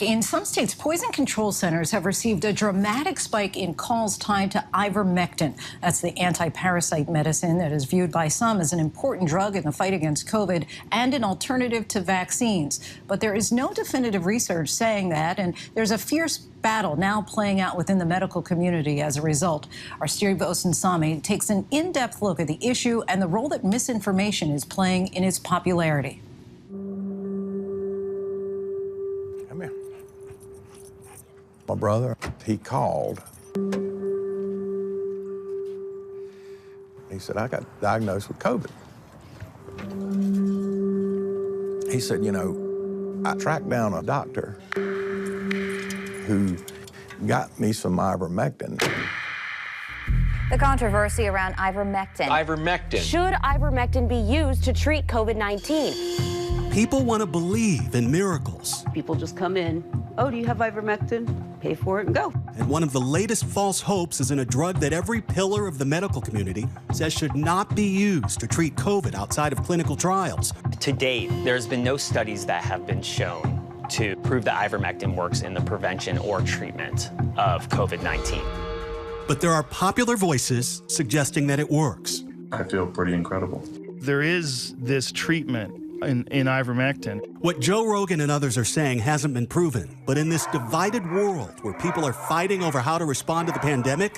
In some states, poison control centers have received a dramatic spike in calls tied to ivermectin. That's the anti-parasite medicine that is viewed by some as an important drug in the fight against COVID and an alternative to vaccines. But there is no definitive research saying that, and there's a fierce battle now playing out within the medical community as a result. Our Steve Osensami takes an in-depth look at the issue and the role that misinformation is playing in its popularity. Come here. My brother, he called. He said, I got diagnosed with COVID. He said, you know, I tracked down a doctor who got me some ivermectin. The controversy around ivermectin. Ivermectin. Should ivermectin be used to treat COVID-19? People want to believe in miracles. People just come in, oh, do you have ivermectin? Pay for it and go. And one of the latest false hopes is in a drug that every pillar of the medical community says should not be used to treat COVID outside of clinical trials. To date, there's been no studies that have been shown to prove that ivermectin works in the prevention or treatment of COVID-19. But there are popular voices suggesting that it works. I feel pretty incredible. There is this treatment in ivermectin. What Joe Rogan and others are saying hasn't been proven, but in this divided world where people are fighting over how to respond to the pandemic,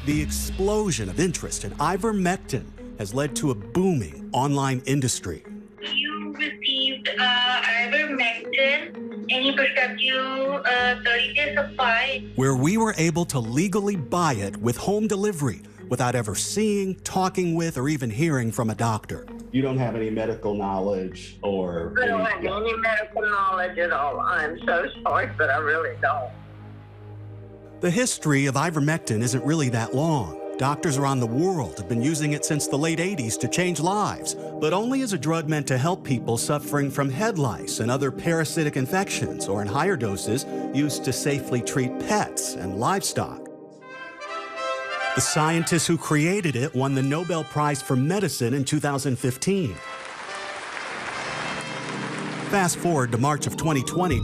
the explosion of interest in ivermectin has led to a booming online industry. You received ivermectin and he prescribed you 30-day supply. Where we were able to legally buy it with home delivery without ever seeing, talking with, or even hearing from a doctor. You don't have any medical knowledge or... I don't have any medical knowledge at all. I'm so sorry, but I really don't. The history of ivermectin isn't really that long. Doctors around the world have been using it since the late 80s to change lives, but only as a drug meant to help people suffering from head lice and other parasitic infections, or in higher doses, used to safely treat pets and livestock. The scientists who created it won the Nobel Prize for Medicine in 2015. Fast forward to March of 2020,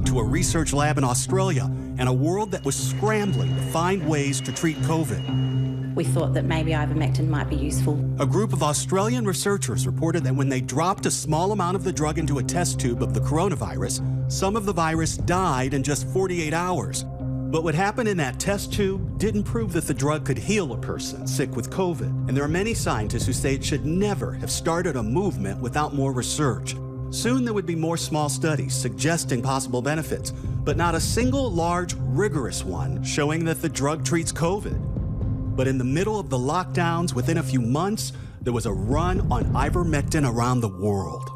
to a research lab in Australia and a world that was scrambling to find ways to treat COVID. We thought that maybe ivermectin might be useful. A group of Australian researchers reported that when they dropped a small amount of the drug into a test tube of the coronavirus, some of the virus died in just 48 hours. But what happened in that test tube didn't prove that the drug could heal a person sick with COVID. And there are many scientists who say it should never have started a movement without more research. Soon there would be more small studies suggesting possible benefits, but not a single large, rigorous one showing that the drug treats COVID. But in the middle of the lockdowns, within a few months, there was a run on ivermectin around the world.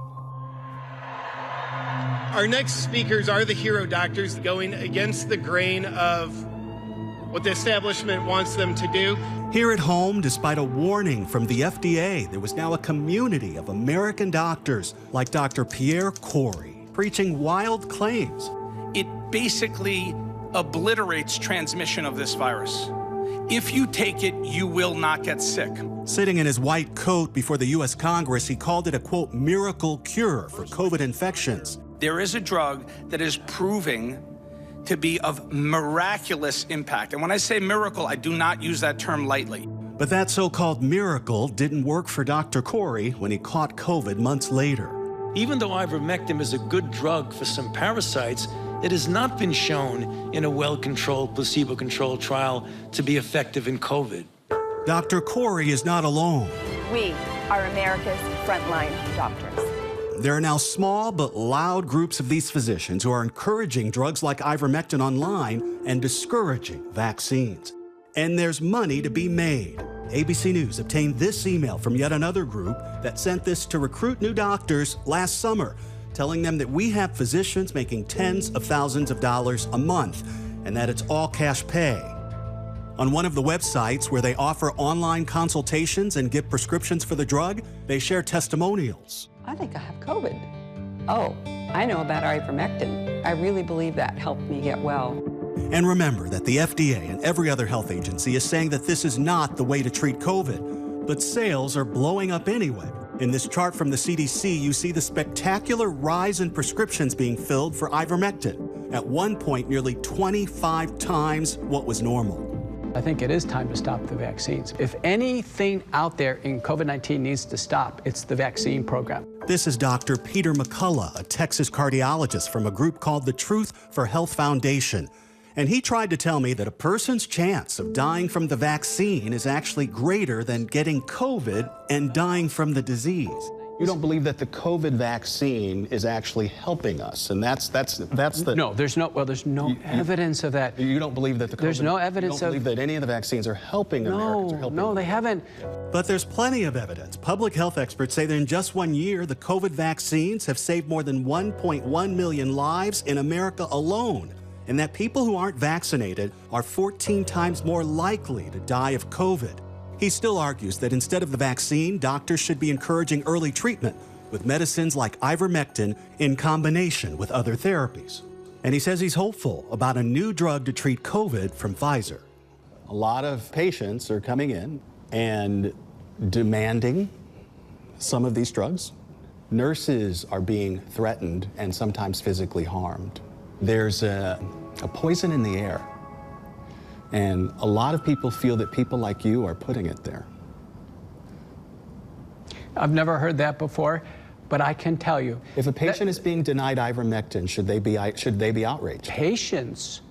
Our next speakers are the hero doctors going against the grain of what the establishment wants them to do. Here at home, despite a warning from the FDA, there was now a community of American doctors like Dr. Pierre Corey, preaching wild claims. It basically obliterates transmission of this virus. If you take it, you will not get sick. Sitting in his white coat before the U.S. Congress, he called it a, quote, miracle cure for COVID infections. There is a drug that is proving to be of miraculous impact. And when I say miracle, I do not use that term lightly. But that so-called miracle didn't work for Dr. Corey when he caught COVID months later. Even though ivermectin is a good drug for some parasites, it has not been shown in a well-controlled, placebo-controlled trial to be effective in COVID. Dr. Corey is not alone. We are America's frontline doctors. There are now small but loud groups of these physicians who are encouraging drugs like ivermectin online and discouraging vaccines. And there's money to be made. ABC News obtained this email from yet another group that sent this to recruit new doctors last summer, telling them that we have physicians making tens of thousands of dollars a month and that it's all cash pay. On one of the websites where they offer online consultations and give prescriptions for the drug, they share testimonials. I think I have COVID. Oh, I know about ivermectin. I really believe that helped me get well. And remember that the FDA and every other health agency is saying that this is not the way to treat COVID, but sales are blowing up anyway. In this chart from the CDC, you see the spectacular rise in prescriptions being filled for ivermectin. At one point, nearly 25 times what was normal. I think it is time to stop the vaccines. If anything out there in COVID-19 needs to stop, it's the vaccine program. This is Dr. Peter McCullough, a Texas cardiologist from a group called the Truth for Health Foundation. And he tried to tell me that a person's chance of dying from the vaccine is actually greater than getting COVID and dying from the disease. You don't believe that the COVID vaccine is actually helping us, and that's the... No, there's no evidence of that. You don't believe that the COVID... There's no evidence you don't believe that any of the vaccines are helping Americans or helping... No, they haven't. But there's plenty of evidence. Public health experts say that in just 1 year, the COVID vaccines have saved more than 1.1 million lives in America alone, and that people who aren't vaccinated are 14 times more likely to die of COVID. He still argues that instead of the vaccine, doctors should be encouraging early treatment with medicines like ivermectin in combination with other therapies. And he says he's hopeful about a new drug to treat COVID from Pfizer. A lot of patients are coming in and demanding some of these drugs. Nurses are being threatened and sometimes physically harmed. There's a poison in the air. And a lot of people feel that people like you are putting it there. I've never heard that before, but I can tell you. If a patient is being denied ivermectin, should they be outraged? Patients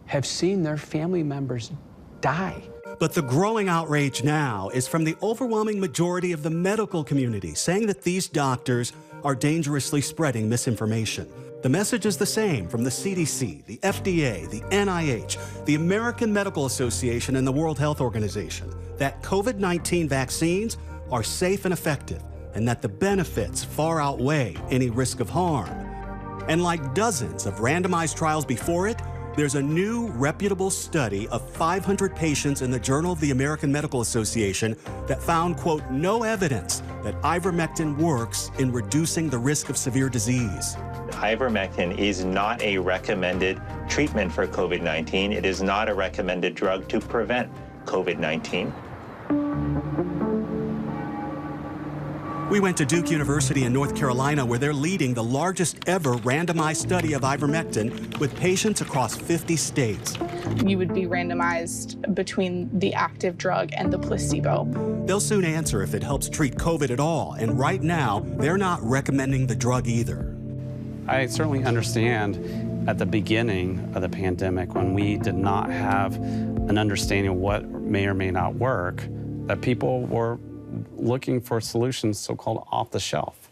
have seen their family members die. But the growing outrage now is from the overwhelming majority of the medical community, saying that these doctors are dangerously spreading misinformation. The message is the same from the CDC, the FDA, the NIH, the American Medical Association, and the World Health Organization, that COVID-19 vaccines are safe and effective, and that the benefits far outweigh any risk of harm. And like dozens of randomized trials before it, there's a new reputable study of 500 patients in the Journal of the American Medical Association that found, quote, no evidence that ivermectin works in reducing the risk of severe disease. Ivermectin is not a recommended treatment for COVID-19. It is not a recommended drug to prevent COVID-19. We went to Duke University in North Carolina, where they're leading the largest ever randomized study of ivermectin with patients across 50 states. You would be randomized between the active drug and the placebo. They'll soon answer if it helps treat COVID at all, and right now, they're not recommending the drug either. I certainly understand at the beginning of the pandemic, when we did not have an understanding of what may or may not work, that people were looking for solutions so-called off the shelf.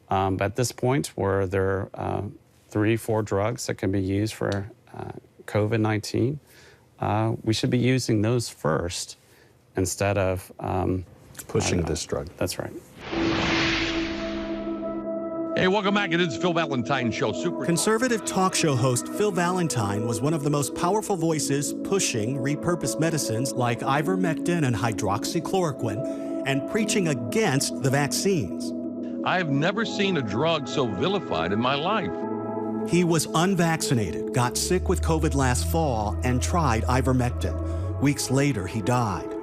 But at this point, where there are 3-4 drugs that can be used for COVID-19, we should be using those first instead of pushing this drug. That's right. Hey, welcome back. It is the Phil Valentine Show. Conservative talk show host Phil Valentine was one of the most powerful voices pushing repurposed medicines like ivermectin and hydroxychloroquine and preaching against the vaccines. I have never seen a drug so vilified in my life. He was unvaccinated, got sick with COVID last fall, and tried ivermectin. Weeks later, he died.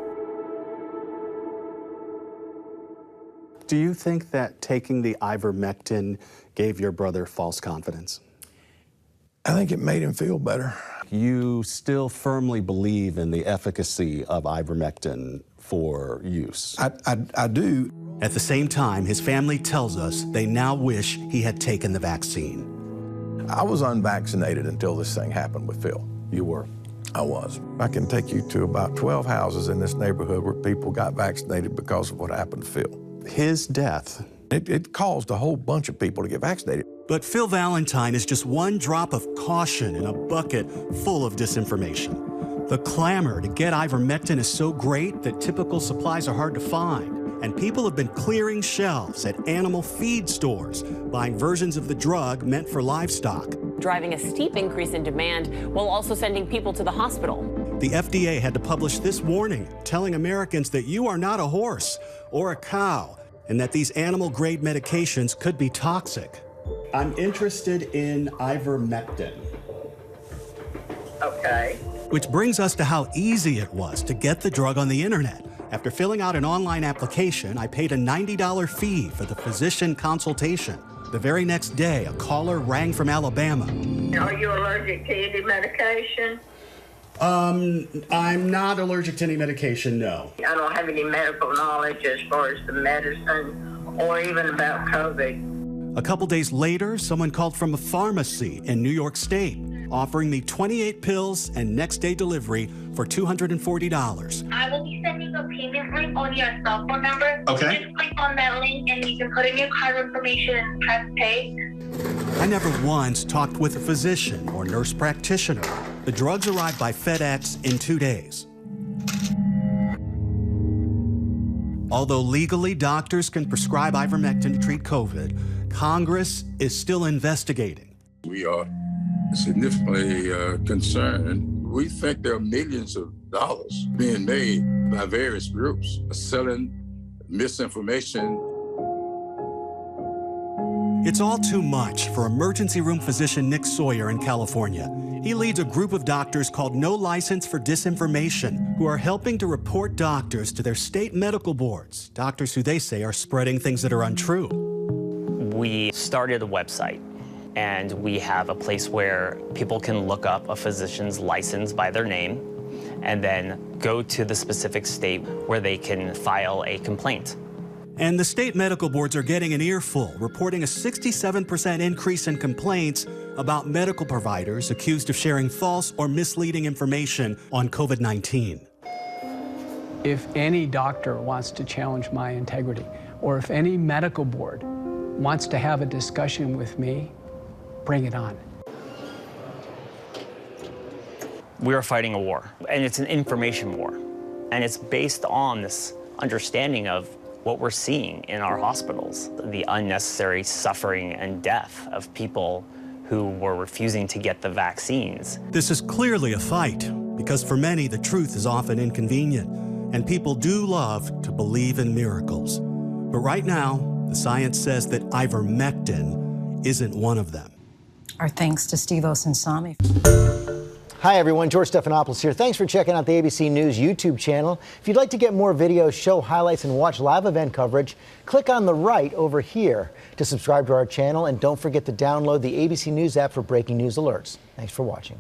Do you think that taking the ivermectin gave your brother false confidence? I think it made him feel better. You still firmly believe in the efficacy of ivermectin for use? I do. At the same time, his family tells us they now wish he had taken the vaccine. I was unvaccinated until this thing happened with Phil. You were? I was. I can take you to about 12 houses in this neighborhood where people got vaccinated because of what happened to Phil. His death, it caused a whole bunch of people to get vaccinated. But Phil Valentine is just one drop of caution in a bucket full of disinformation. The clamor to get ivermectin is so great that typical supplies are hard to find, and people have been clearing shelves at animal feed stores, buying versions of the drug meant for livestock. Driving a steep increase in demand while also sending people to the hospital. The FDA had to publish this warning, telling Americans that you are not a horse or a cow, and that these animal-grade medications could be toxic. I'm interested in ivermectin. Okay. Which brings us to how easy it was to get the drug on the internet After filling out an online application, I paid a $90 fee for the physician consultation. The very next day, a caller rang from Alabama. Are you allergic to any medication? I'm not allergic to any medication, no. I don't have any medical knowledge as far as the medicine or even about COVID. A couple days later, someone called from a pharmacy in New York State, offering me 28 pills and next-day delivery for $240. I will be sending a payment link on your cell phone number. Okay. Just click on that link and you can put in your card information and press pay. I never once talked with a physician or nurse practitioner. The drugs arrived by FedEx in 2 days. Although legally doctors can prescribe ivermectin to treat COVID, Congress is still investigating. We are significantly concerned. We think there are millions of dollars being made by various groups selling misinformation. It's all too much for emergency room physician Nick Sawyer in California. He leads a group of doctors called No License for Disinformation, who are helping to report doctors to their state medical boards, doctors who they say are spreading things that are untrue. We started a website, and we have a place where people can look up a physician's license by their name and then go to the specific state where they can file a complaint. And the state medical boards are getting an earful, reporting a 67% increase in complaints about medical providers accused of sharing false or misleading information on COVID-19. If any doctor wants to challenge my integrity, or if any medical board wants to have a discussion with me, bring it on. We are fighting a war, and it's an information war. And it's based on this understanding of what we're seeing in our hospitals, the unnecessary suffering and death of people who were refusing to get the vaccines. This is clearly a fight, because for many, the truth is often inconvenient, and people do love to believe in miracles. But right now, the science says that ivermectin isn't one of them. Our thanks to Steve Osensami. Hi, everyone. George Stephanopoulos here. Thanks for checking out the ABC News YouTube channel. If you'd like to get more videos, show highlights, and watch live event coverage, click on the right over here to subscribe to our channel. And don't forget to download the ABC News app for breaking news alerts. Thanks for watching.